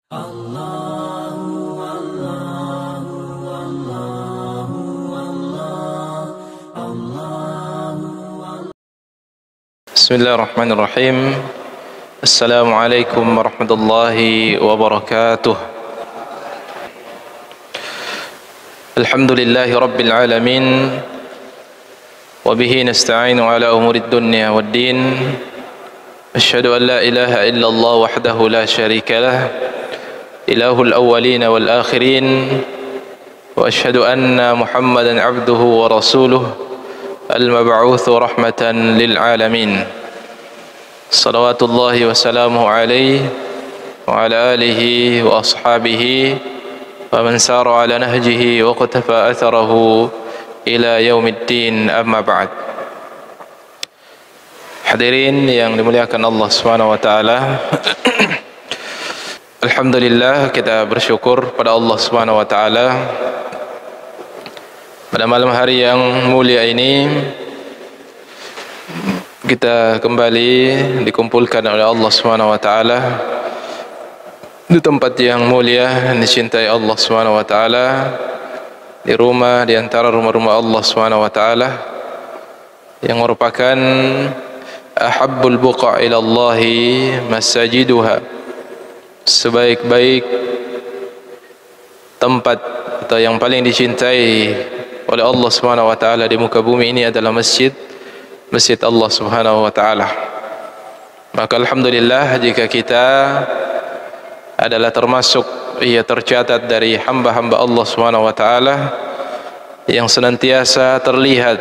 Bismillahirrahmanirrahim. Assalamualaikum warahmatullahi wabarakatuh. Alhamdulillahi rabbil alamin. Wa bihi nasta'inu ala umurid dunya waddin. Asyhadu an la ilaha illallah wahdahu la syarika lah, ilahul awwalin wal akhirin. Wa asyhadu anna Muhammadan abduhu wa rasuluh, al-mab'utsu rahmatan lil alamin. Salawatullahi wa salamuhu alaihi wa ala alihi wa ashabihi wa man sara ala nahjihi wa qatafa atharahu ila yaumiddin, amma ba'd. Hadirin yang dimuliakan Allah Subhanahu wa taala. Alhamdulillah, kita bersyukur pada Allah Subhanahu wa taala pada malam hari yang mulia ini kita kembali dikumpulkan oleh Allah Subhanahu wa taala di tempat yang mulia, dicintai Allah Subhanahu wa taala, di rumah di antara rumah-rumah Allah Subhanahu wa taala yang merupakan ahabbul buqa' ila Allah masajiduha, sebaik-baik tempat atau yang paling dicintai oleh Allah Subhanahu wa taala di muka bumi ini adalah masjid Allah Subhanahu wa taala. Maka alhamdulillah jika kita adalah termasuk tercatat dari hamba-hamba Allah Subhanahu wa taala yang senantiasa terlihat,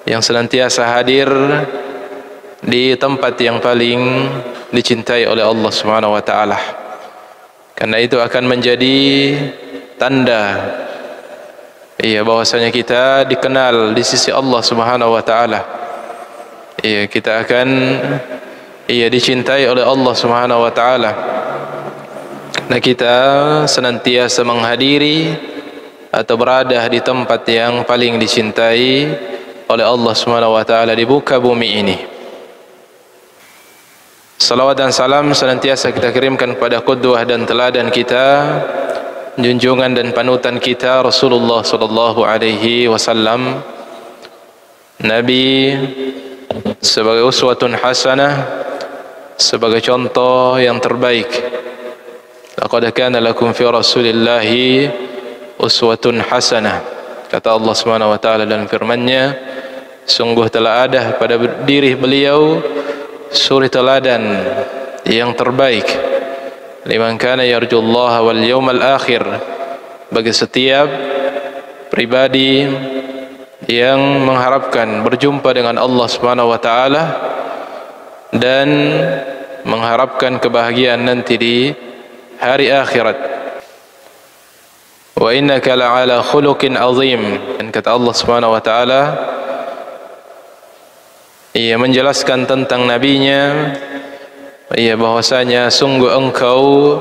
yang senantiasa hadir di tempat yang paling dicintai oleh Allah Subhanahu wa taala. Karena itu akan menjadi tanda bahwasanya kita dikenal di sisi Allah Subhanahu wa taala. Kita akan dicintai oleh Allah Subhanahu wa taala. Nah, kita senantiasa menghadiri atau berada di tempat yang paling dicintai oleh Allah Subhanahu wa taala di muka bumi ini. Salawat dan salam senantiasa kita kirimkan kepada qudwah dan teladan kita, junjungan dan panutan kita, Rasulullah sallallahu alaihi wasallam, Nabi sebagai uswatun hasanah, sebagai contoh yang terbaik. Laqad kana lakum fi Rasulillahi uswatun hasanah, kata Allah Subhanahu wa taala dalam firman-Nya, sungguh telah ada pada diri beliau suri teladan yang terbaik, liman kana yarjullaha wal yawmal akhir, bagi setiap pribadi yang mengharapkan berjumpa dengan Allah Subhanahu wa taala dan mengharapkan kebahagiaan nanti di hari akhirat. Wa innaka la'ala khuluqin azim, dan kata Allah Subhanahu wa taala, ia menjelaskan tentang nabinya, bahwasanya sungguh engkau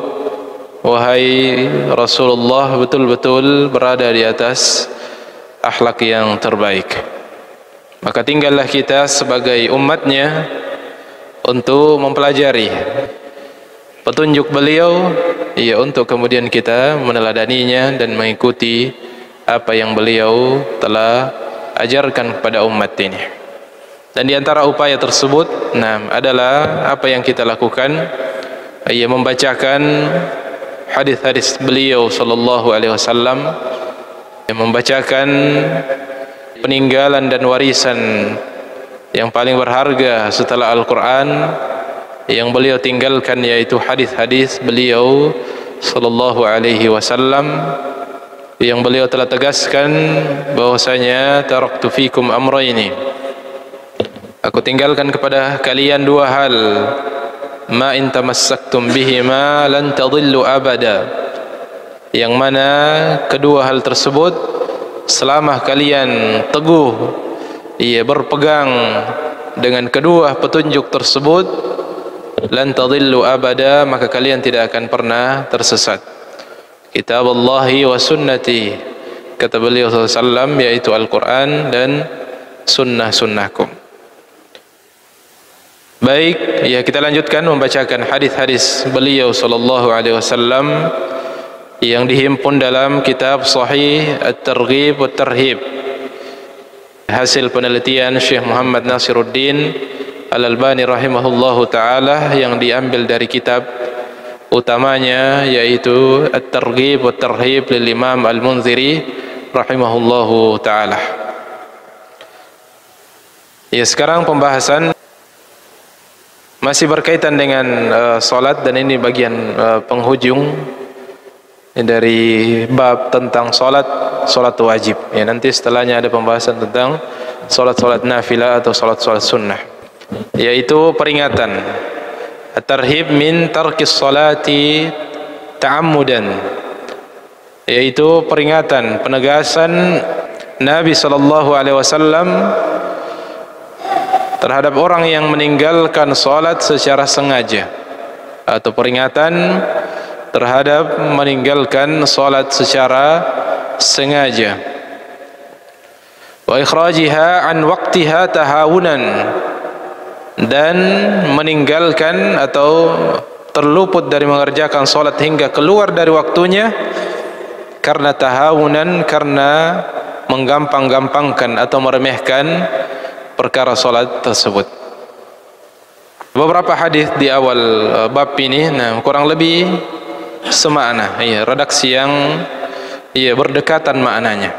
wahai Rasulullah betul-betul berada di atas akhlak yang terbaik. Maka tinggallah kita sebagai umatnya untuk mempelajari petunjuk beliau, untuk kemudian kita meneladaninya dan mengikuti apa yang beliau telah ajarkan kepada umat ini. Dan di antara upaya tersebut, adalah apa yang kita lakukan, membacakan hadis-hadis beliau sallallahu alaihi wasallam, membacakan peninggalan dan warisan yang paling berharga setelah Al-Quran yang beliau tinggalkan, yaitu hadis-hadis beliau sallallahu alaihi wasallam yang beliau telah tegaskan bahwasanya taraktu fikum amrayni, aku tinggalkan kepada kalian dua hal, ma in tamassaktum bihima lan tadillu abada, yang mana kedua hal tersebut selama kalian teguh berpegang dengan kedua petunjuk tersebut, lan tadillu abada, maka kalian tidak akan pernah tersesat. Kitab Allahi wa sunnati, kata beliau sallallahu alaihi wasallam, yaitu Al-Quran dan sunnah-sunnahku. Baik, ya kita lanjutkan membacakan hadis-hadis beliau sallallahu alaihi wasallam yang dihimpun dalam kitab Sahih At-Targhib wa Tarhib, hasil penelitian Syekh Muhammad Nasiruddin Al-Albani rahimahullahu taala, yang diambil dari kitab utamanya yaitu At-Targhib wa Tarhib lil Imam Al-Munziri rahimahullahu taala. Ya, sekarang pembahasan masih berkaitan dengan salat, dan ini bagian penghujung dari bab tentang salat wajib. Ya, nanti setelahnya ada pembahasan tentang salat nafilah atau salat sunnah, yaitu peringatan at-tarhib min tarkis salati ta'ammudan, yaitu peringatan, penegasan Nabi sallallahu alaihi wasallam terhadap orang yang meninggalkan salat secara sengaja, atau peringatan terhadap meninggalkan salat secara sengaja. Wa ikhrajiha an waqtiha tahawunan, dan meninggalkan atau terluput dari mengerjakan salat hingga keluar dari waktunya karena tahawunan, karena menggampang-gampangkan atau meremehkan perkara salat tersebut. Beberapa hadis di awal bab ini, kurang lebih semakna, ya, redaksi yang berdekatan maknanya.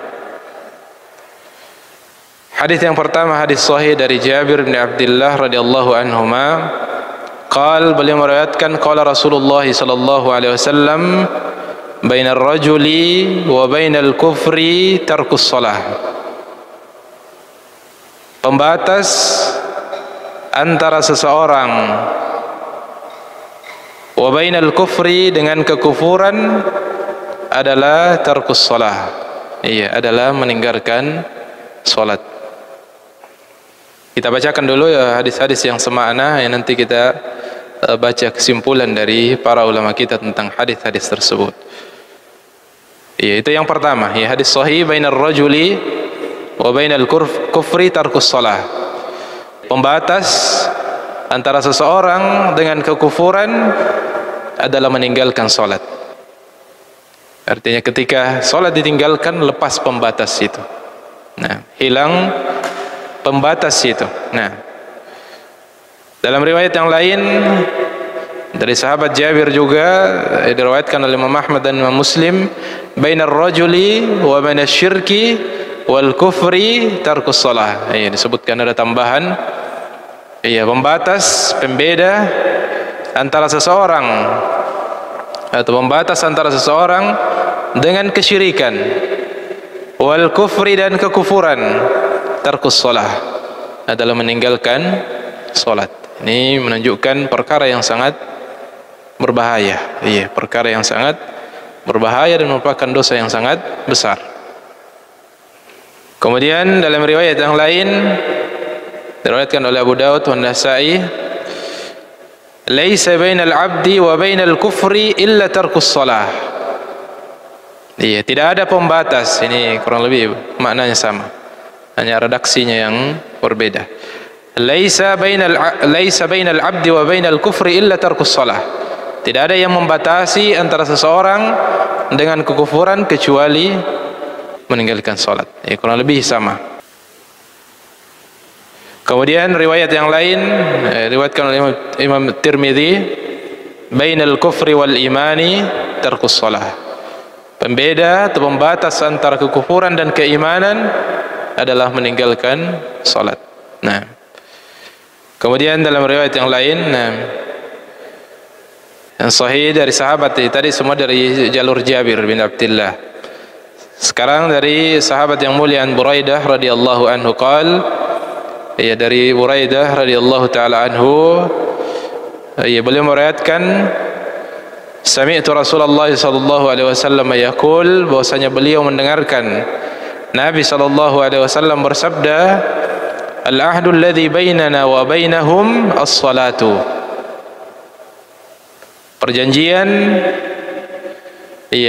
Hadis yang pertama, hadis sahih dari Jabir bin Abdullah radhiyallahu anhuma, beliau meriwayatkan qala Rasulullah sallallahu alaihi wasallam, bainar rajuli wa bainal kufri tarkus shalah. Pembatas antara seseorang wa bainal kufri, dengan kekufuran, adalah tarkus shalah, adalah meninggalkan salat. Kita bacakan dulu ya hadis-hadis yang semakna, yang nanti kita baca kesimpulan dari para ulama kita tentang hadis-hadis tersebut. Itu yang pertama, hadis sahih, bainar rajuli wa bainal kufri tarkus shalah. Pembatas antara seseorang dengan kekufuran adalah meninggalkan salat. Artinya ketika salat ditinggalkan, lepas pembatas itu. Hilang pembatas itu. Dalam riwayat yang lain dari sahabat Jabir juga diriwayatkan oleh Imam Ahmad dan Imam Muslim, bainar rajuli wa baiнаsyirki wal kufri tarkus shalah. Disebutkan ada tambahan, pembatas, pembeda antara seseorang, atau pembatas antara seseorang dengan kesyirikan, wal kufri, dan kekufuran, tarkus shalah, adalah meninggalkan salat. Ini menunjukkan perkara yang sangat berbahaya, perkara yang sangat berbahaya dan merupakan dosa yang sangat besar. Kemudian dalam riwayat yang lain diriwayatkan oleh Abu Daud dan Nasa'i, laisa bainal 'abdi wa bainal kufri illa tarkus shalah. Tidak ada pembatas. Ini kurang lebih maknanya sama, hanya redaksinya yang berbeda. Laisa bainal 'abdi wa bainal kufri illa tarkus shalah. Tidak ada yang membatasi antara seseorang dengan kekufuran kecuali meninggalkan salat. Kurang lebih sama. Kemudian riwayat yang lain riwayatkan oleh Imam Tirmidzi, bainal kufri wal imani tarkus shalah. Pembeda atau pembatas antara kekufuran dan keimanan adalah meninggalkan salat. Kemudian dalam riwayat yang lain yang sahih dari sahabat, tadi semua dari jalur Jabir bin Abdullah. Sekarang dari sahabat yang mulia Buraidah radhiyallahu anhu dari Buraidah radhiyallahu taala anhu, beliau meriwayatkan, sami'tu Rasulullah sallallahu alaihi wasallam yaqul, bahwasanya beliau mendengarkan Nabi sallallahu alaihi wasallam bersabda, al-ahdu alladhi bainana wa bainahum as-salatu. Perjanjian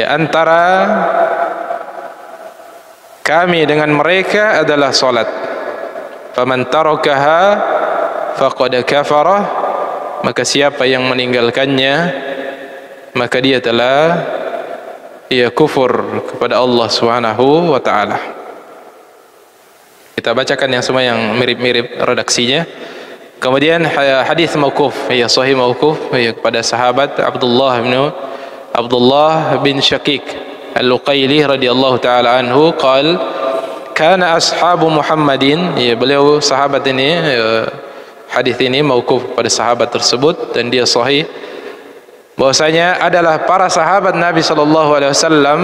antara kami dengan mereka adalah salat. Faman tarakaha faqad kafara, maka siapa yang meninggalkannya maka dia telah kufur kepada Allah Subhanahu wa taala. Kita bacakan yang semua yang mirip-mirip redaksinya. Kemudian hadis mauquf, sahih mauquf kepada sahabat Abdullah bin Syaqiq Al-Luqaili radhiyallahu taala anhu qala kana ashabu Muhammadin, beliau sahabat ini, hadis ini mauquf pada sahabat tersebut dan dia sahih, bahwasanya adalah para sahabat Nabi sallallahu alaihi wasallam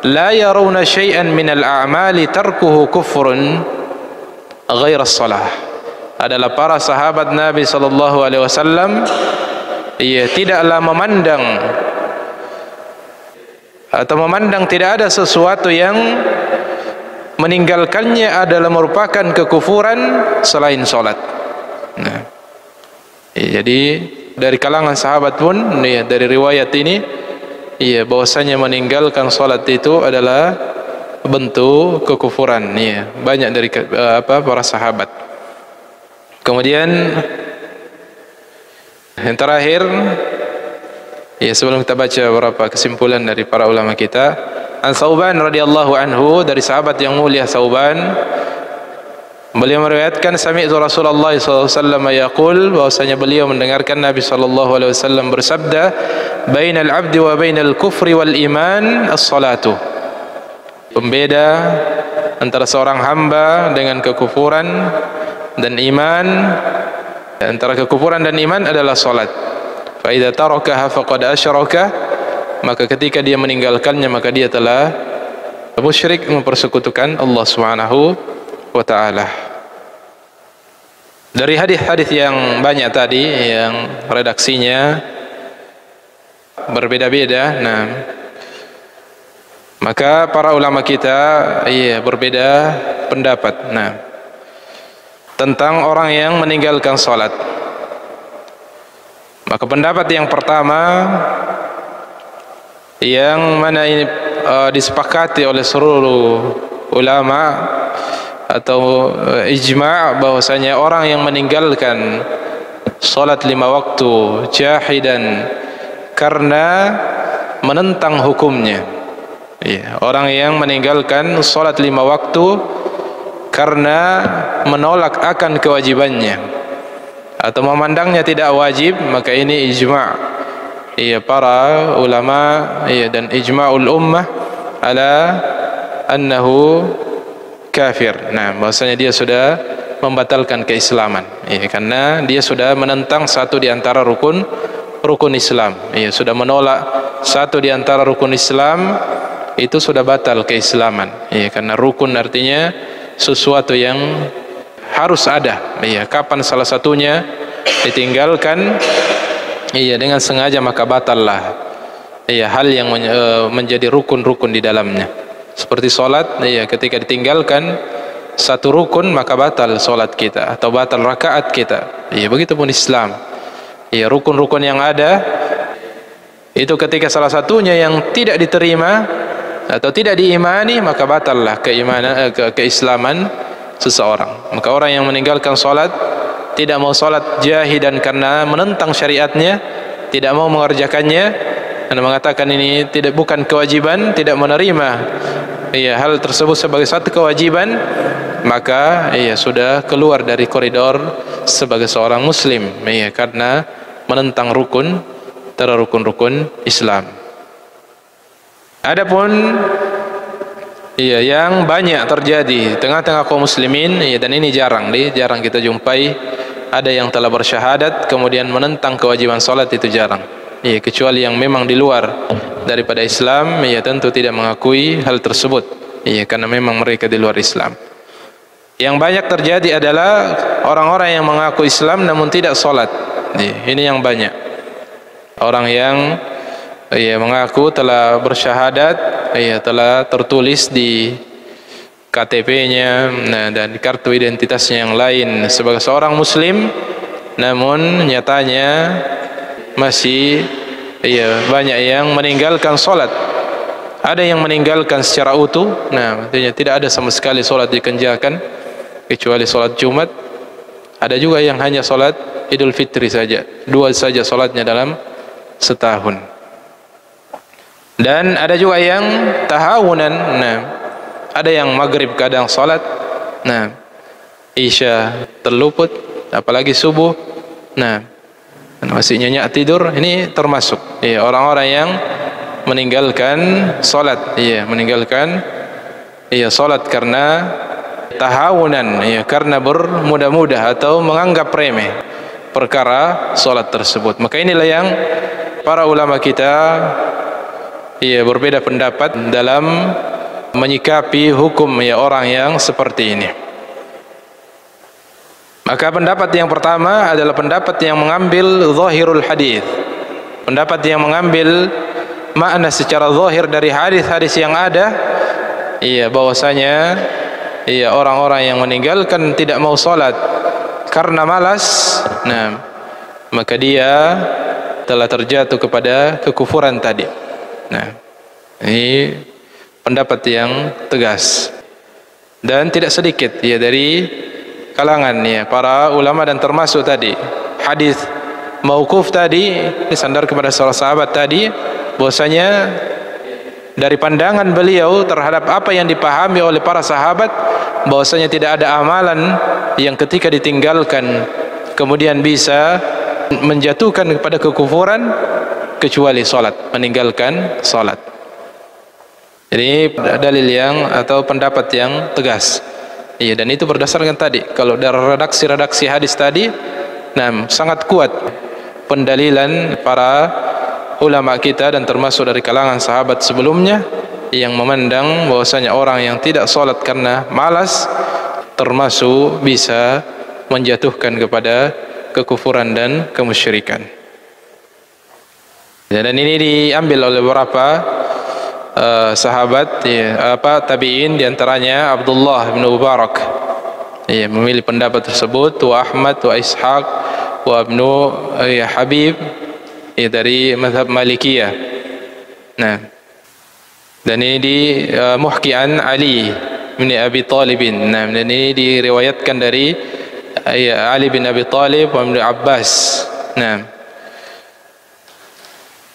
la yarawna syai'an minal a'mali tarkuhu kufrun ghaira shalah. Adalah para sahabat Nabi sallallahu alaihi wasallam tidaklah memandang tidak ada sesuatu yang meninggalkannya adalah merupakan kekufuran selain salat. Nah, jadi dari kalangan sahabat pun dari riwayat ini bahwasanya meninggalkan salat itu adalah bentuk kekufuran. Banyak dari para sahabat. Kemudian yang terakhir, sebelum kita baca beberapa kesimpulan dari para ulama kita, An Thauban radhiyallahu anhu, dari sahabat yang mulia Thauban, beliau meriwayatkan sami'tu Rasulullah sallallahu alaihi wasallam yaqul, bahwasanya beliau mendengarkan Nabi sallallahu alaihi wasallam bersabda, bainal abdi wa bainal kufri wal iman as-salatu. Pembeda antara seorang hamba dengan kekufuran dan iman, antara kekufuran dan iman adalah salat. Fa idza tarakaha faqad asyraka, maka ketika dia meninggalkannya maka dia telah musyrik, mempersekutukan Allah Subhanahu wa taala. Dari hadis-hadis yang banyak tadi yang redaksinya berbeda-beda, maka para ulama kita berbeda pendapat tentang orang yang meninggalkan salat. Maka pendapat yang pertama yang mana ini disepakati oleh seluruh ulama atau ijma', bahwasanya orang yang meninggalkan salat 5 waktu jahidan karena menentang hukumnya. Orang yang meninggalkan salat 5 waktu karena menolak akan kewajibannya atau memandangnya tidak wajib, maka ini ijma' para ulama dan ijma'ul ummah ala annahu kafir. Bahwasanya dia sudah membatalkan keislaman, karena dia sudah menentang satu di antara rukun Islam. Sudah menolak satu di antara rukun Islam, itu sudah batal keislaman. Karena rukun artinya sesuatu yang harus ada. Kapan salah satunya ditinggalkan dengan sengaja, maka batallah hal yang menjadi rukun-rukun di dalamnya. Seperti salat, ketika ditinggalkan satu rukun maka batal salat kita atau batal rakaat kita. Begitupun Islam. Rukun-rukun yang ada itu ketika salah satunya yang tidak diterima atau tidak diimani, maka batallah keislaman seseorang. Maka orang yang meninggalkan salat, tidak mau salat jahidan karena menentang syariatnya, tidak mau mengerjakannya, dan mengatakan ini bukan kewajiban, tidak menerima hal tersebut sebagai satu kewajiban, maka sudah keluar dari koridor sebagai seorang muslim, karena menentang rukun antara rukun-rukun Islam. Adapun yang banyak terjadi tengah-tengah kaum muslimin, dan ini jarang kita jumpai, ada yang telah bersyahadat kemudian menentang kewajiban salat, itu jarang. Kecuali yang memang di luar daripada Islam, tentu tidak mengakui hal tersebut, karena memang mereka di luar Islam. Yang banyak terjadi adalah orang-orang yang mengaku Islam namun tidak salat. Ini yang banyak. Orang yang mengaku telah bersyahadat, telah tertulis di KTP-nya dan kartu identitasnya yang lain sebagai seorang muslim, namun nyatanya masih banyak yang meninggalkan salat. Ada yang meninggalkan secara utuh, artinya tidak ada sama sekali salat dikerjakan kecuali salat Jumat. Ada juga yang hanya salat Idul Fitri saja, 2 saja salatnya dalam setahun. Dan ada juga yang tahawunan. Nah, ada yang maghrib kadang salat, nah isya terluput, apalagi subuh, nah masih nyenyak tidur. Ini termasuk orang-orang yang meninggalkan salat, meninggalkan salat karena tahawunan, karena bermudah-mudah atau menganggap remeh perkara salat tersebut. Maka inilah yang para ulama kita berbeda pendapat dalam menyikapi hukum orang yang seperti ini. Maka pendapat yang pertama adalah pendapat yang mengambil zahirul hadis, pendapat yang mengambil makna secara zahir dari hadis-hadis yang ada, bahwasanya orang-orang yang meninggalkan tidak mau salat karena malas, nah maka dia telah terjatuh kepada kekufuran tadi. Nah, ini pendapat yang tegas dan tidak sedikit dari kalangan para ulama, dan termasuk tadi hadis mauquf tadi disandar kepada salah sahabat tadi, bahwasanya dari pandangan beliau terhadap apa yang dipahami oleh para sahabat, bahwasanya tidak ada amalan yang ketika ditinggalkan kemudian bisa menjatuhkan kepada kekufuran kecuali salat, meninggalkan salat. Jadi dalil yang atau pendapat yang tegas. Dan itu berdasarkan tadi, kalau dari redaksi-redaksi hadis tadi, nah sangat kuat pendalilan para ulama kita dan termasuk dari kalangan sahabat sebelumnya yang memandang bahwasanya orang yang tidak salat karena malas termasuk bisa menjatuhkan kepada kekufuran dan kemusyrikan. Dan ini diambil oleh beberapa sahabat tabi'in, diantaranya Abdullah bin Mubarak memilih pendapat tersebut, wa Ahmad wa Ishaq wa Ibnu Habib dari mazhab Malikiyah. Nah, dan ini di Muhki'an Ali bin Abi Talib. Nah, dan ini diriwayatkan dari Ali bin Abi Talib wa Ibnu Abbas. Nah,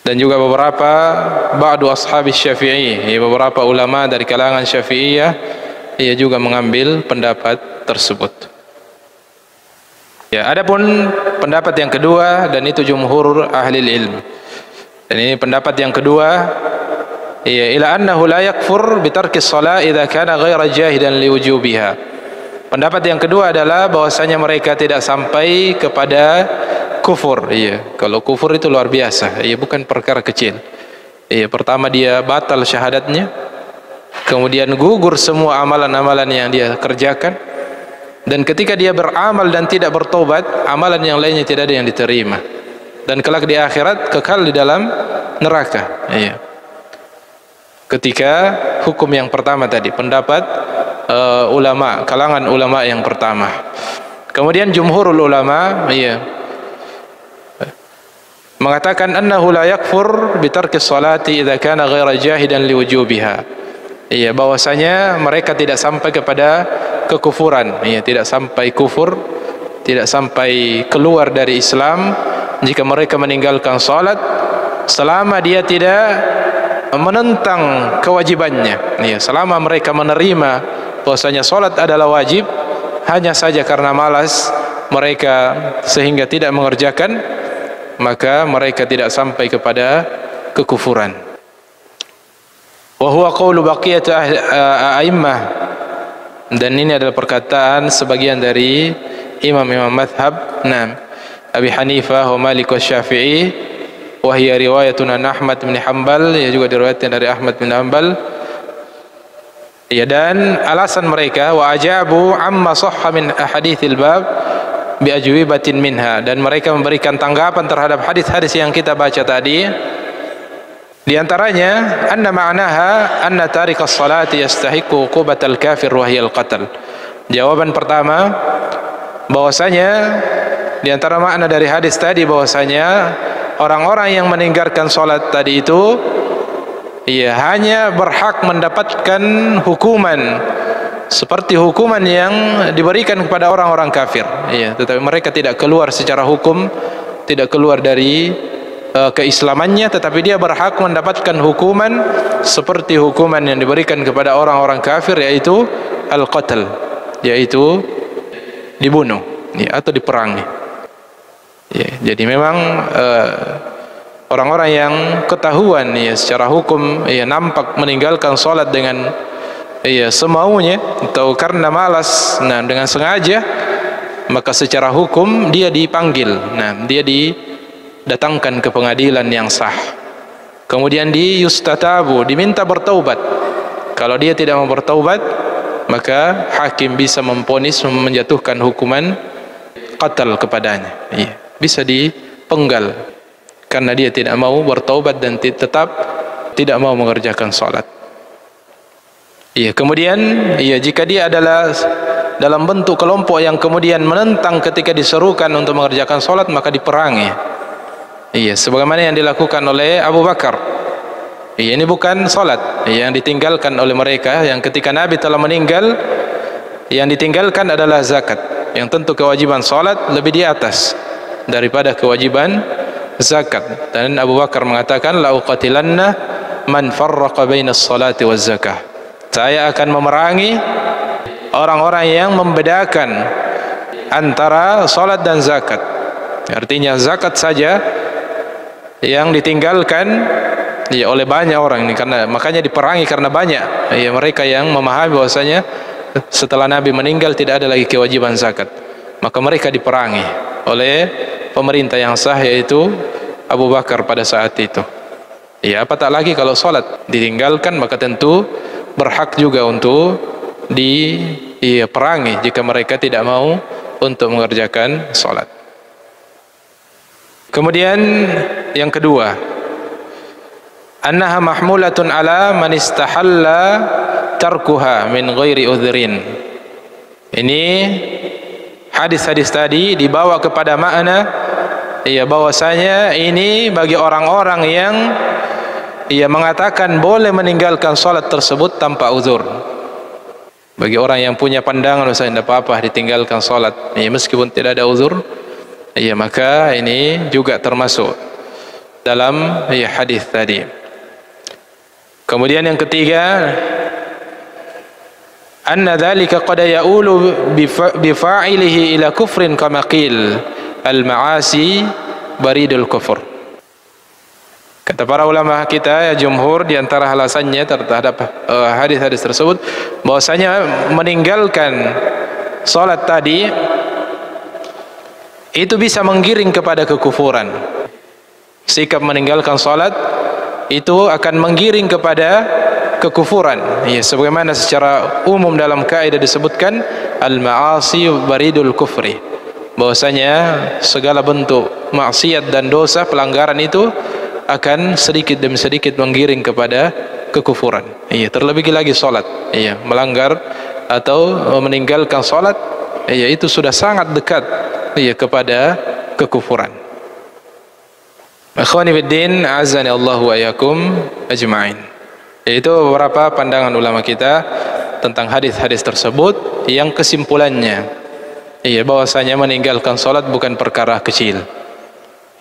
dan juga beberapa ba'du ashabi Syafi'i, beberapa ulama dari kalangan Syafi'iyah juga mengambil pendapat tersebut. Adapun pendapat yang kedua, dan itu jumhur ahli ilm, dan ini pendapat yang kedua, ila annahu la yakfur bitarki shalah idza kana ghaira jahidan liwujubiha. Pendapat yang kedua adalah bahwasanya mereka tidak sampai kepada kufur. Kalau kufur itu luar biasa, bukan perkara kecil. Pertama dia batal syahadatnya, kemudian gugur semua amalan-amalan yang dia kerjakan, dan ketika dia beramal dan tidak bertobat, amalan yang lainnya tidak ada yang diterima, dan kelak di akhirat kekal di dalam neraka. Ketika hukum yang pertama tadi, pendapat ulama, kalangan ulama yang pertama. Kemudian jumhurul ulama mengatakan annahu la yakfur bitarki sholati idza kana ghaira jahidan liwujubiha. Bahwasanya mereka tidak sampai kepada kekufuran, tidak sampai kufur, tidak sampai keluar dari Islam jika mereka meninggalkan salat selama dia tidak menentang kewajibannya. Selama mereka menerima bahwasanya salat adalah wajib, hanya saja karena malas mereka sehingga tidak mengerjakan, maka mereka tidak sampai kepada kekufuran. Wa huwa qaulu baqiyat a'immah, dan ini adalah perkataan sebagian dari imam-imam mazhab, Abi Hanifah wa Malik wa Syafi'i, wa hiya riwayatun an Ahmad bin Hanbal, juga diriwayatkan dari Ahmad bin Hanbal. Dan alasan mereka, wa ajabu amma sahha min ahaditsil bab bi ajwibatin minha, dan mereka memberikan tanggapan terhadap hadis-hadis yang kita baca tadi. Di antaranya anna ma'naha anna tarikas salati yastahiqu uqubatal kafir wa hiya al-qatl. Jawaban pertama, bahwasanya di antara makna dari hadis tadi bahwasanya orang-orang yang meninggalkan salat tadi itu hanya berhak mendapatkan hukuman seperti hukuman yang diberikan kepada orang-orang kafir, ya, tetapi mereka tidak keluar secara hukum, tidak keluar dari keislamannya, tetapi dia berhak mendapatkan hukuman seperti hukuman yang diberikan kepada orang-orang kafir, yaitu al-qatl, yaitu dibunuh, ya, atau diperangi. Ya, jadi memang orang-orang yang ketahuan, ya, secara hukum, ya, nampak meninggalkan sholat dengan, ya, semaunya atau karena malas, nah, dengan sengaja, maka secara hukum dia dipanggil, nah, dia didatangkan ke pengadilan yang sah, kemudian yustatabu, diminta bertaubat. Kalau dia tidak mau bertaubat, maka hakim bisa memvonis, menjatuhkan hukuman qatl kepadanya, ya, bisa dipenggal karena dia tidak mau bertaubat dan tetap tidak mau mengerjakan salat. Iya, kemudian, iya, jika dia adalah dalam bentuk kelompok yang kemudian menentang ketika diserukan untuk mengerjakan salat, maka diperangi. Iya, sebagaimana yang dilakukan oleh Abu Bakar. Iya, ini bukan salat, iya, yang ditinggalkan oleh mereka, yang ketika Nabi telah meninggal, yang ditinggalkan adalah zakat, yang tentu kewajiban salat lebih di atas daripada kewajiban zakat. Dan Abu Bakar mengatakan, la uqatilanna man farraqa bainas salati waz zakah. Saya akan memerangi orang-orang yang membedakan antara salat dan zakat. Artinya zakat saja yang ditinggalkan, ya, oleh banyak orang ini, karena makanya diperangi karena banyak, ya, mereka yang memahami bahwasanya setelah Nabi meninggal tidak ada lagi kewajiban zakat, maka mereka diperangi oleh pemerintah yang sah, yaitu Abu Bakar pada saat itu. Ya, apatah lagi kalau salat ditinggalkan, maka tentu berhak juga untuk diperangi jika mereka tidak mau untuk mengerjakan salat. Kemudian yang kedua, annaha mahmulatun ala man istahalla tarkuha min ghairi udhrin. Ini hadis-hadis tadi dibawa kepada makna, ya, bahwasanya ini bagi orang-orang yang, ia mengatakan boleh meninggalkan salat tersebut tanpa uzur. Bagi orang yang punya pandangan bahwa tidak apa-apa ditinggalkan salat, ya, meskipun tidak ada uzur, ya, maka ini juga termasuk dalam, ya, hadis tadi. Kemudian yang ketiga, anna dzalika qad ya'ulu bi fa'ilihi ila kufrin kama qil al-ma'asi baridul kufur. Kata para ulama kita, ya, jumhur, di antara alasannya terhadap hadis-hadis tersebut, bahwasanya meninggalkan salat tadi itu bisa menggiring kepada kekufuran. Sikap meninggalkan salat itu akan menggiring kepada kekufuran. Ya, sebagaimana secara umum dalam kaidah disebutkan al-ma'asi baridul kufri, bahwasanya segala bentuk maksiat dan dosa, pelanggaran itu akan sedikit demi sedikit menggiring kepada kekufuran. Iya, terlebih lagi salat. Iya, melanggar atau meninggalkan salat, iya, itu sudah sangat dekat, iya, kepada kekufuran. Akhwani fiddin, azani Allah wa iyyakum ajma'in. Itu beberapa pandangan ulama kita tentang hadis-hadis tersebut, yang kesimpulannya, iya, bahwasanya meninggalkan salat bukan perkara kecil.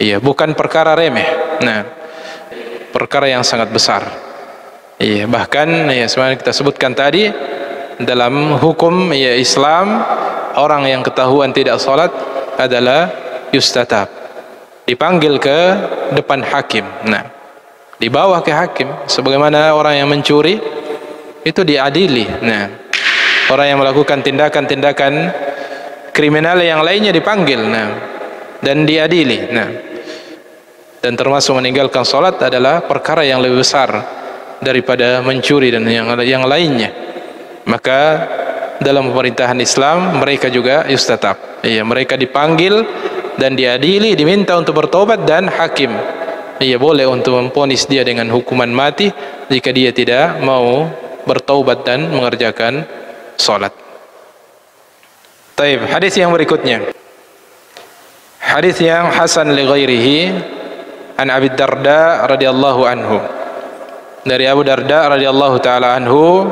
Iya, bukan perkara remeh. Nah, perkara yang sangat besar. Iya, bahkan, ya, sebenarnya kita sebutkan tadi dalam hukum, ya, Islam, orang yang ketahuan tidak salat adalah yustatab, dipanggil ke depan hakim. Nah, dibawa ke hakim, sebagaimana orang yang mencuri itu diadili. Nah, orang yang melakukan tindakan-tindakan kriminal yang lainnya dipanggil, nah, dan diadili. Nah, dan termasuk meninggalkan salat adalah perkara yang lebih besar daripada mencuri dan yang lainnya. Maka dalam pemerintahan Islam mereka juga yustatab, iya, mereka dipanggil dan diadili, diminta untuk bertobat, dan hakim, iya, boleh untuk memvonis dia dengan hukuman mati jika dia tidak mau bertaubat dan mengerjakan salat. Taib, hadis yang berikutnya, hadis yang hasan li ghairihi, an Abi Darda radhiyallahu anhu. Dari Abu Darda radhiyallahu taala anhu,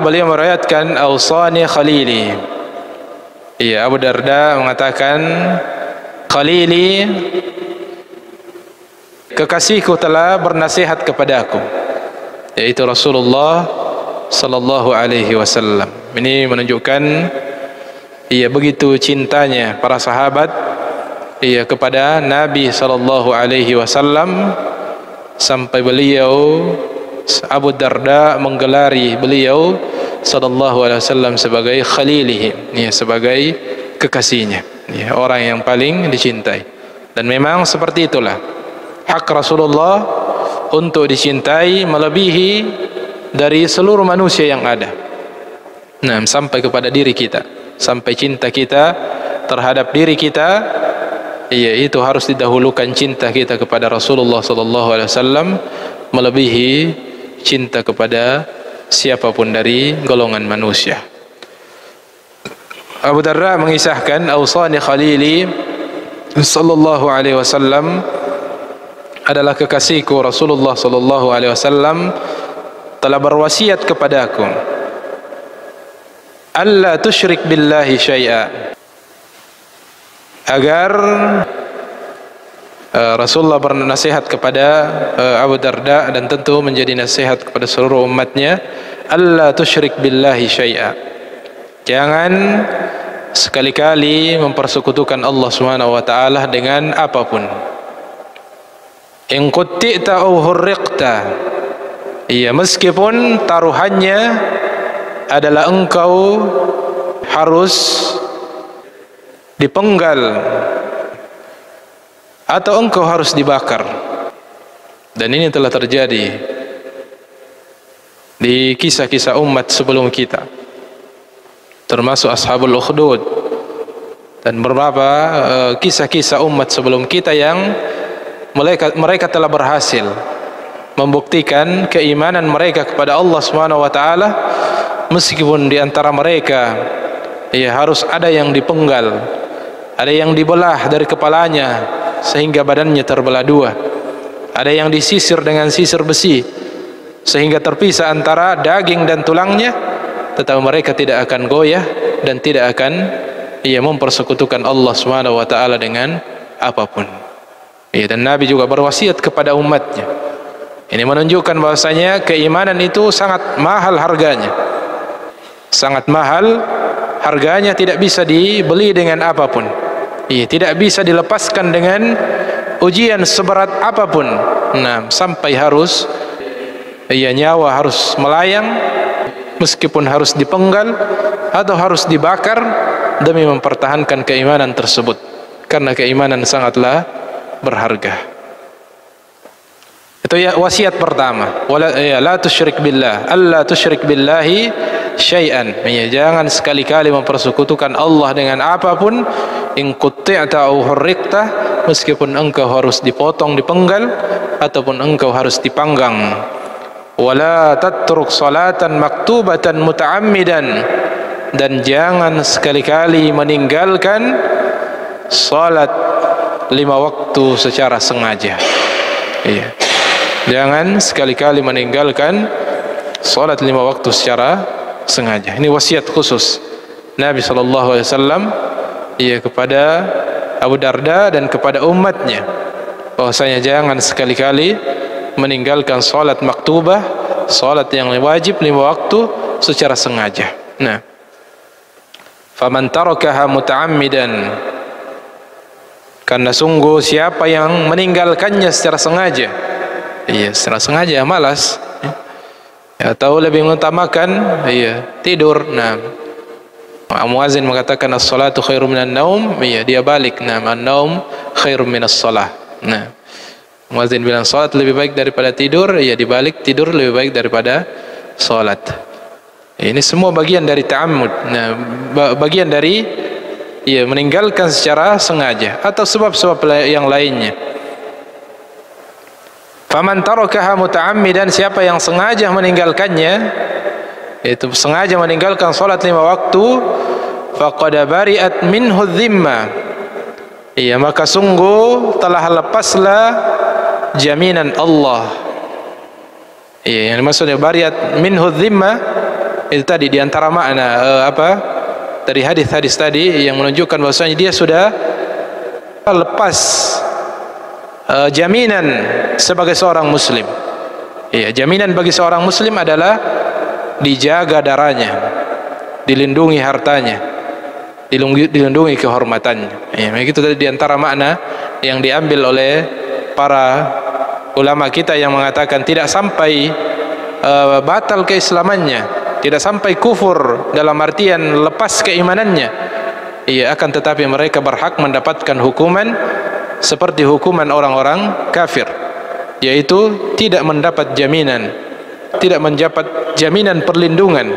beliau meriwayatkan awsani khalili. Iya, Abu Darda mengatakan, khalili, kekasihku telah bernasihat kepadaku, yaitu Rasulullah sallallahu alaihi wasallam. Ini menunjukkan begitu cintanya para sahabat kepada Nabi sallallahu alaihi wasallam, sampai beliau Abu Darda menggelari beliau sallallahu alaihi wasallam sebagai khalilihi, sebagai kekasihnya, orang yang paling dicintai. Dan memang seperti itulah hak Rasulullah untuk dicintai melebihi dari seluruh manusia yang ada. Sampai kepada diri kita, sampai cinta kita terhadap diri kita, itu harus didahulukan cinta kita kepada Rasulullah sallallahu alaihi wasallam melebihi cinta kepada siapapun dari golongan manusia. Abu Darda mengisahkan, awsani khalili sallallahu alaihi wasallam, adalah kekasihku Rasulullah sallallahu alaihi wasallam telah berwasiat kepadaku, alla tusyrik billahi syai'a, agar Rasulullah bernasihat kepada Abu Darda, dan tentu menjadi nasihat kepada seluruh umatnya, alla tusyrik billahi syai'a, jangan sekali-kali mempersekutukan Allah Subhanahu wa taala dengan apapun. In qutti'ta aw hurriqta, meskipun taruhannya adalah engkau harus dipenggal atau engkau harus dibakar. Dan ini telah terjadi di kisah-kisah umat sebelum kita, termasuk Ashabul Ukhdud dan beberapa kisah-kisah umat sebelum kita yang mereka telah berhasil membuktikan keimanan mereka kepada Allah Subhanahu wa taala, meskipun di antara mereka harus ada yang dipenggal, ada yang dibelah dari kepalanya sehingga badannya terbelah dua, ada yang disisir dengan sisir besi sehingga terpisah antara daging dan tulangnya, tetapi mereka tidak akan goyah dan tidak akan mempersekutukan Allah Subhanahu wa taala dengan apapun. Dan Nabi juga berwasiat kepada umatnya. Ini menunjukkan bahwasanya keimanan itu sangat mahal harganya, sangat mahal harganya, tidak bisa dibeli dengan apapun, tidak bisa dilepaskan dengan ujian seberat apapun. Sampai harus nyawa harus melayang, meskipun harus dipenggal atau harus dibakar demi mempertahankan keimanan tersebut, karena keimanan sangatlah berharga. Itu wasiat pertama, la tusyrik billah, alla tusyrik billahi syai'an, jangan sekali-kali mempersekutukan Allah dengan apapun. In qutti'ta aw hurriqta, meskipun engkau harus dipotong, dipenggal, ataupun engkau harus dipanggang. Wala tatruk salatan maktubatan muta'ammidan, dan jangan sekali-kali meninggalkan salat 5 waktu secara sengaja. Jangan sekali-kali meninggalkan salat 5 waktu secara sengaja. Ini wasiat khusus Nabi sallallahu alaihi wasallam kepada Abu Darda dan kepada umatnya, bahwasanya jangan sekali-kali meninggalkan salat maktubah, salat yang wajib 5 waktu secara sengaja. Faman tarakaha muta'ammidan, karena sungguh siapa yang meninggalkannya secara sengaja, secara sengaja malas, atau lebih mengutamakan tidur. Muazin mengatakan as-salatu khairum minan naum, dia balik, an-naum khairum minas salah. Muazin bilang salat lebih baik daripada tidur, dibalik, tidur lebih baik daripada salat. Ini semua bagian dari ta'ammud, bagian dari meninggalkan secara sengaja atau sebab-sebab yang lainnya. Faman tarakaha muta'ammidan, siapa yang sengaja meninggalkannya, itu sengaja meninggalkan salat 5 waktu, faqad bari'at minhu dhimma, maka sungguh telah lepaslah jaminan Allah. Yang maksudnya bari'at minhu dhimma, Itu tadi di antara makna dari hadis-hadis tadi yang menunjukkan bahwasanya dia sudah lepas jaminan sebagai seorang muslim. Iya, jaminan bagi seorang muslim adalah dijaga darahnya, dilindungi hartanya, dilindungi kehormatannya. Ya, begitu tadi di antara makna yang diambil oleh para ulama kita yang mengatakan tidak sampai batal keislamannya, tidak sampai kufur dalam artian lepas keimanannya. Iya, akan tetapi mereka berhak mendapatkan hukuman seperti hukuman orang-orang kafir, yaitu tidak mendapat jaminan, tidak mendapat jaminan perlindungan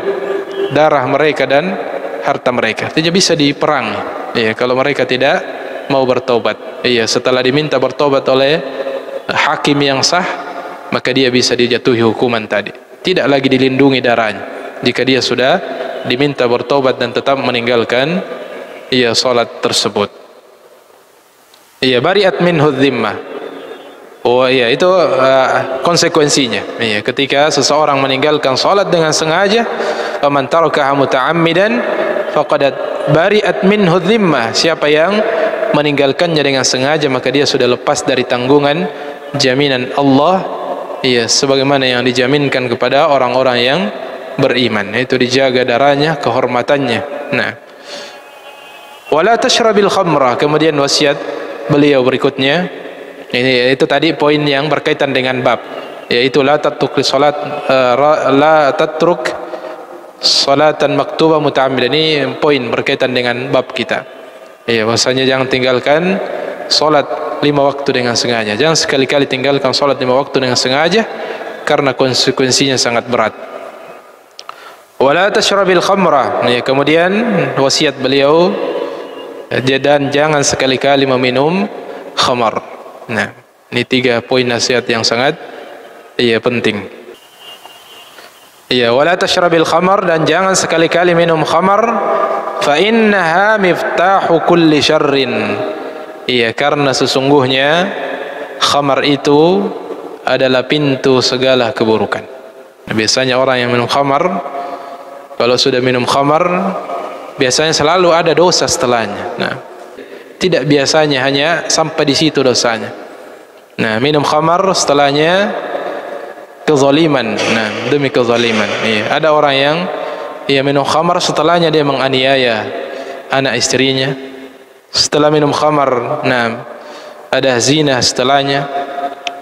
darah mereka dan harta mereka. Tidak bisa diperangi. Iya, kalau mereka tidak mau bertobat. Iya, setelah diminta bertobat oleh hakim yang sah, maka dia bisa dijatuhi hukuman tadi. Tidak lagi dilindungi darahnya jika dia sudah diminta bertobat dan tetap meninggalkan salat tersebut. Iya, bari'at minhu dhimmah. Oh iya, itu konsekuensinya. Iya, ketika seseorang meninggalkan salat dengan sengaja, faman tarakaha muta'ammidan faqad bari'at minhu dhimmah. Siapa yang meninggalkannya dengan sengaja, maka dia sudah lepas dari tanggungan jaminan Allah, iya, sebagaimana yang dijaminkan kepada orang-orang yang beriman, yaitu dijaga darahnya, kehormatannya. Nah, wala tashrabil khamra, kemudian wasiat beliau berikutnya, ini itu tadi poin yang berkaitan dengan bab, yaitu la tatruk salatan maktubah muta'ammidan. Ini poin berkaitan dengan bab kita. Ya, bahwasanya jangan tinggalkan salat 5 waktu dengan sengaja. Jangan sekali-kali tinggalkan salat 5 waktu dengan sengaja, karena konsekuensinya sangat berat. Wala tashrabil khamra. Ya, kemudian wasiat beliau, dan jangan sekali-kali meminum khamar. Nah, ini 3 poin nasihat yang sangat penting. Iya, wala tashrabil khamar, dan jangan sekali-kali minum khamar, fa innaha miftahu kulli syarrin. Iya, karena sesungguhnya khamar itu adalah pintu segala keburukan. Nah, biasanya orang yang minum khamar, kalau sudah minum khamar, biasanya selalu ada dosa setelahnya. Nah, tidak biasanya hanya sampai di situ dosanya. Nah, minum khamar setelahnya kezaliman. Nah, demi kezaliman. Iya, ada orang yang minum khamar setelahnya dia menganiaya anak istrinya. Setelah minum khamar, nah, ada zina setelahnya.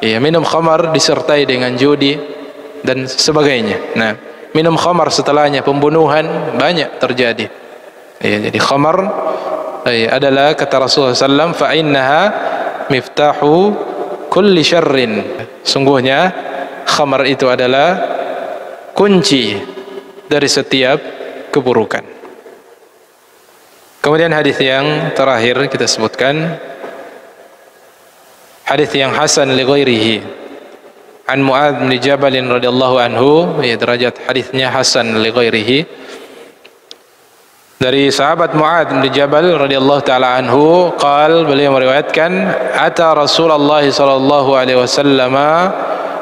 Iya, minum khamar disertai dengan judi dan sebagainya. Nah, minum khamar setelahnya pembunuhan banyak terjadi. Iya, jadi khamar adalah, kata Rasulullah SAW, fa innaha miftahu kulli syarrin. Sungguhnya khamar itu adalah kunci dari setiap keburukan. Kemudian hadis yang terakhir kita sebutkan, hadis yang hasan li ghairihi, an Mu'adz bin Jabal radhiyallahu anhu, ya, derajat hadisnya hasan li ghairihi, dari sahabat Mu'adz bin Jabal radhiyallahu taala anhu, beliau meriwayatkan, ata Rasulullah sallallahu alaihi wasallam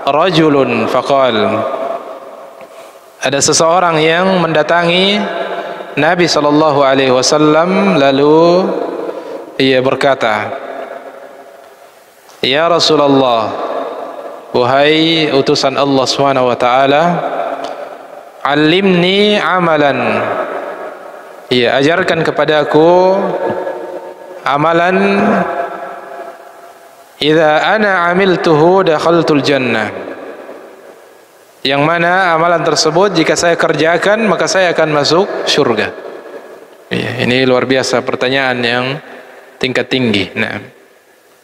rajulun faqal, ada seseorang yang mendatangi Nabi sallallahu alaihi wasallam, lalu ia berkata, ya Rasulullah, wahai utusan Allah Subhanahu wa taala, alimni amalan, ya, ajarkan kepadaku amalan, idza ana amiltuhu dakhaltul jannah, yang mana amalan tersebut jika saya kerjakan maka saya akan masuk surga. Ya, ini luar biasa, pertanyaan yang tingkat tinggi. Nah,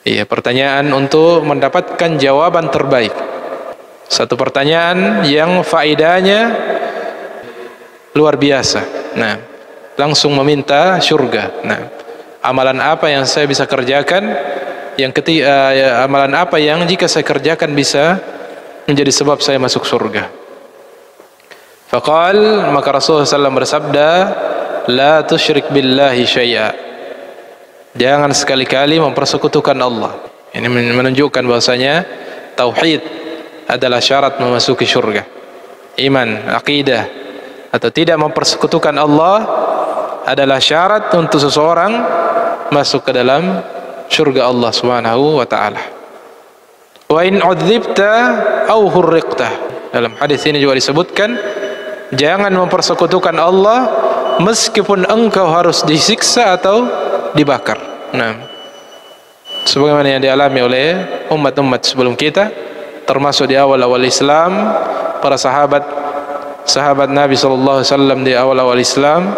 iya, pertanyaan untuk mendapatkan jawaban terbaik. Satu pertanyaan yang faedahnya luar biasa. Nah, langsung meminta surga. Nah, amalan apa yang saya bisa kerjakan, yang amalan apa yang jika saya kerjakan bisa menjadi sebab saya masuk surga. Faqal, maka Rasulullah SAW bersabda, la tusyrik billahi syai'a, jangan sekali-kali mempersekutukan Allah. Ini menunjukkan bahwasanya tauhid adalah syarat memasuki surga. Iman, akidah, atau tidak mempersekutukan Allah adalah syarat untuk seseorang masuk ke dalam surga Allah Subhanahu wa taala. Wa in 'udzibta aw hurriqta. Dalam hadis ini juga disebutkan jangan mempersekutukan Allah meskipun engkau harus disiksa atau dibakar. Nah, sebagaimana yang dialami oleh umat-umat sebelum kita, termasuk di awal-awal Islam, para sahabat Nabi sallallahu alaihi wasallam di awal-awal Islam,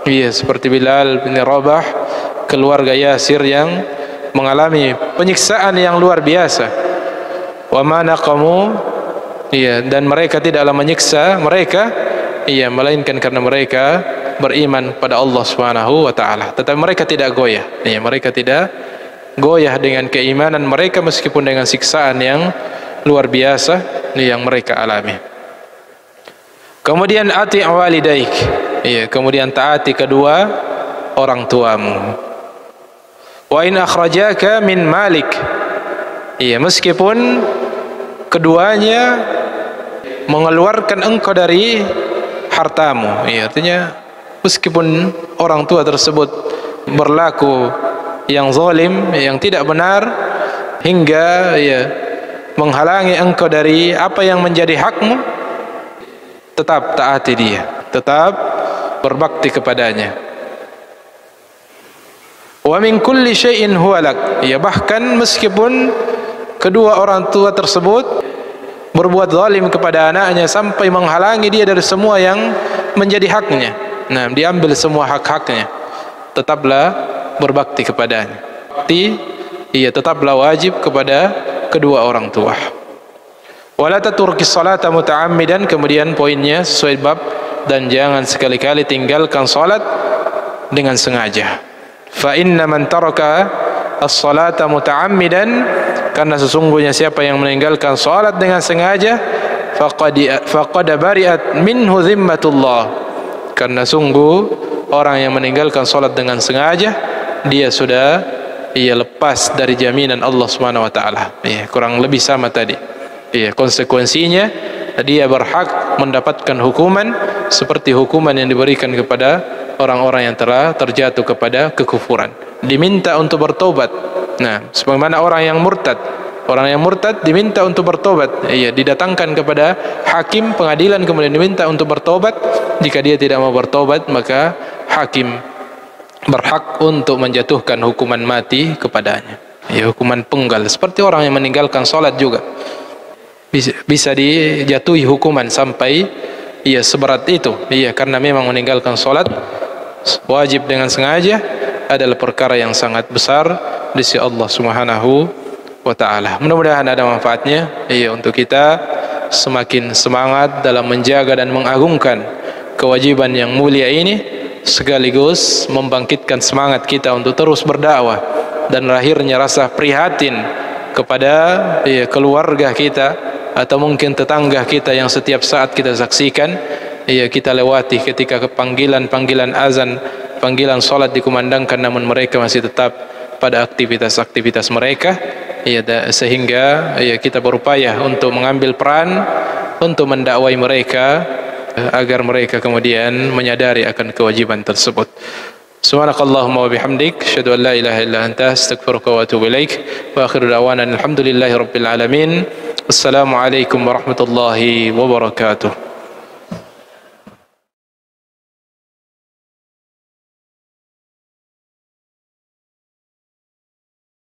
seperti Bilal bin Rabah, keluarga Yasir yang mengalami penyiksaan yang luar biasa. Wa ma naqamu, dan mereka tidaklah menyiksa mereka, melainkan karena mereka beriman pada Allah Subhanahu wa taala. Tetapi mereka tidak goyah. Mereka tidak goyah dengan keimanan mereka meskipun dengan siksaan yang luar biasa yang mereka alami. Kemudian ati' walidaik. Kemudian taati kedua orang tuamu. Wa in akhrajaka min malik. Meskipun keduanya mengeluarkan engkau dari hartamu. Artinya meskipun orang tua tersebut berlaku yang zalim, yang tidak benar, hingga menghalangi engkau dari apa yang menjadi hakmu, tetap taati dia, tetap berbakti kepadanya. Wa min kulli syai'in huwa lak. Bahkan meskipun kedua orang tua tersebut berbuat zalim kepada anaknya sampai menghalangi dia dari semua yang menjadi haknya, diambil semua hak-haknya, tetaplah berbakti kepadanya. Tetaplah wajib kepada kedua orang tua. Wala taturki salata muta'ammidan. Kemudian poinnya sesuai bab, dan jangan sekali-kali tinggalkan salat dengan sengaja. Fa inna man taraka as-salata muta'ammidan, karena sesungguhnya siapa yang meninggalkan salat dengan sengaja, faqad bari'at minhu zimmatullah, karena sungguh orang yang meninggalkan salat dengan sengaja, dia sudah lepas dari jaminan Allah Subhanahu wa taala. Kurang lebih sama tadi. Konsekuensinya dia berhak mendapatkan hukuman seperti hukuman yang diberikan kepada orang-orang yang telah terjatuh kepada kekufuran. Diminta untuk bertobat. Sebagaimana orang yang murtad diminta untuk bertobat. Didatangkan kepada hakim pengadilan, kemudian diminta untuk bertobat. Jika dia tidak mau bertobat, maka hakim berhak untuk menjatuhkan hukuman mati kepadanya. Hukuman penggal. Seperti orang yang meninggalkan salat juga bisa dijatuhi hukuman sampai seberat itu. Karena memang meninggalkan salat wajib dengan sengaja adalah perkara yang sangat besar di sisi Allah Subhanahu wa taala. Mudah-mudahan ada manfaatnya untuk kita semakin semangat dalam menjaga dan mengagungkan kewajiban yang mulia ini, sekaligus membangkitkan semangat kita untuk terus berdakwah, dan lahirnya rasa prihatin kepada keluarga kita atau mungkin tetangga kita yang setiap saat kita saksikan, kita lewati ketika panggilan azan, panggilan salat dikumandangkan, namun mereka masih tetap pada aktivitas-aktivitas mereka, sehingga kita berupaya untuk mengambil peran untuk mendakwai mereka agar mereka kemudian menyadari akan kewajiban tersebut. Subhanakallahumma wa bihamdik, asyhadu an la ilaha illa anta, astaghfiruka wa atubu ilaik. Wa akhiru da'wana alhamdulillahi rabbil alamin. Wassalamu alaikum warahmatullahi wabarakatuh.